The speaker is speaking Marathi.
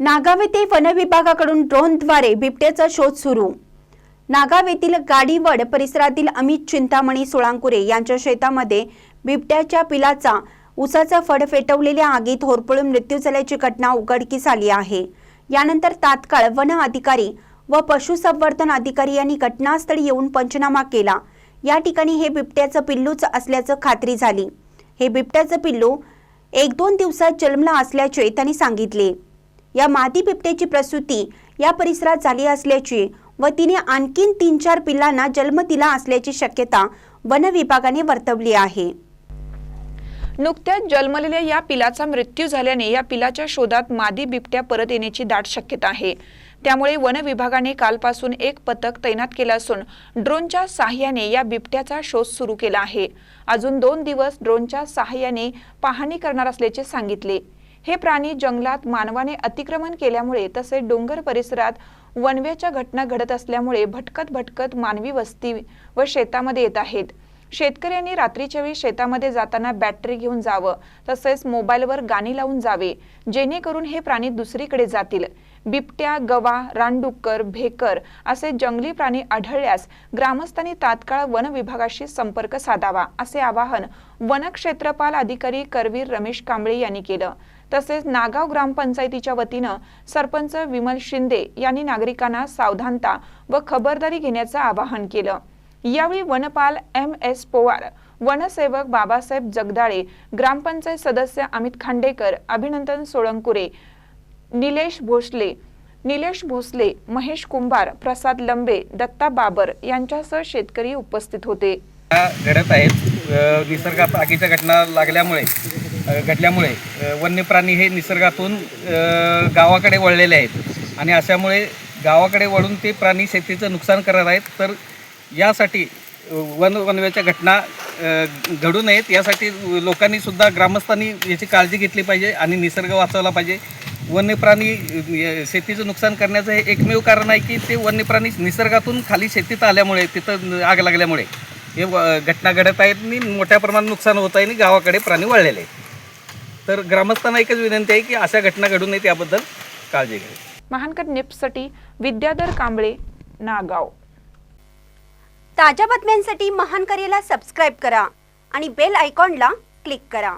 नागाव येथे वन विभागाकडून ड्रोनद्वारे बिबट्याचा शोध सुरू। नागाव येथील गाडीवड परिसरातील अमित चिंतामणी सोळांकुरे यांच्या शेतामध्ये बिबट्याच्या पिलाचा उसाचा फड पेटवलेल्या आगीत होरपळून मृत्यू झाल्याची घटना उघडकीस आली आहे। यानंतर तात्काळ वन अधिकारी व पशुसंवर्धन अधिकारी यांनी घटनास्थळी येऊन पंचनामा केला। या ठिकाणी हे बिबट्याचं पिल्लूच असल्याचं खात्री झाली। हे बिबट्याचं पिल्लू 1-2 दिवसात जन्मला असल्याचे त्यांनी सांगितले। या मादी बिबट्याची प्रसूती या परिसरात झाली असल्याची व तिने आणखीन 3-4 पिल्लांना जन्म दिला असल्याची शक्यता वन विभागाने वर्तवली आहे। नुकत्याच जन्मलेल्या या पिलाचा मृत्यू झाल्याने या पिलाच्या शोधात मादी बिबट्या परत येण्याची दाट शक्यता आहे। त्यामुळे वन विभागाने कालपासून एक पथक तैनात केलं असून ड्रोनच्या सहाय्याने या बिबट्याचा शोध सुरू केला आहे। अजून 2 दिवस ड्रोनच्या सहाय्याने पाहणी करणार असल्याचे सांगितले। हे प्राणी जंगलात मानवाने अतिक्रमण केल्यामुळे तसेच डोंगर परिसरात वणव्याच्या घटना घडत असल्यामुळे भटकत मानवी वस्ती व शेतामध्ये येत आहेत। शेतकऱ्यांनी रात्रीच्या वेळी शेतामध्ये जाताना बॅटरी घेऊन जावं, तसेच मोबाईलवर गाणी लावून जावे, जेणेकरून हे प्राणी दुसरीकडे जातील। बिबट्या, गवा, रानडुक्कर, भेकर असे जंगली प्राणी आढळल्यास ग्रामस्थांनी तात्काळ वन विभागाशी संपर्क साधावा, असे आवाहन वन क्षेत्रपाल अधिकारी करवीर रमेश कांबळे यांनी केलं। तसेच नागाव ग्रामपंचायतीच्या वतीनं सरपंच विमल शिंदे यांनी नागरिकांना सावधानता व खबरदारी घेण्याचं आवाहन केलं। यावेळी वनपाल MS पवार, वनसेवक बाबासाहेब जगदाळे, ग्रामपंचायत सदस्य अमित खांडेकर, अभिनंदन सोळंकुरे, निलेश भोसले, महेश कुंभार, प्रसाद लंबे, दत्ता बाबर यांच्यासह शेतकरी उपस्थित होते। घडत आहेत निसर्गात आगीच्या घटना घडल्यामुळे वन्य प्राणी हे निसर्गातून गावाकडे वळलेले आहेत आणि अशामुळे गावाकडे वळून ते प्राणी शेतीचं नुकसान करत आहेत। तर यासाठी वनव्याच्या घटना घडू नयेत यासाठी लोकांनी सुद्धा, ग्रामस्थांनी याची काळजी घेतली पाहिजे आणि निसर्ग वाचवला पाहिजे। वन्य प्राणी शेतीचं नुकसान करण्याचं हे एकमेव कारण आहे की ते वन्य प्राणी निसर्गातून खाली शेतीत आल्यामुळे, तिथं आग लागल्यामुळे हे घटना घडत आहेत आणि मोठ्या प्रमाणात नुकसान होत आहे आणि गावाकडे प्राणी वळलेले आहेत। तर ग्रामस्थांना एकच विनंती आहे की अशा घटना घडू नयेत याबद्दल काळजी घ्यावी। महानकर न्यूजसाठी विद्याधर कांबळे, नागाव। ताज्या बातम्यांसाठी महानकरेला सबस्क्राइब करा आणि बेल आयकॉनला क्लिक करा।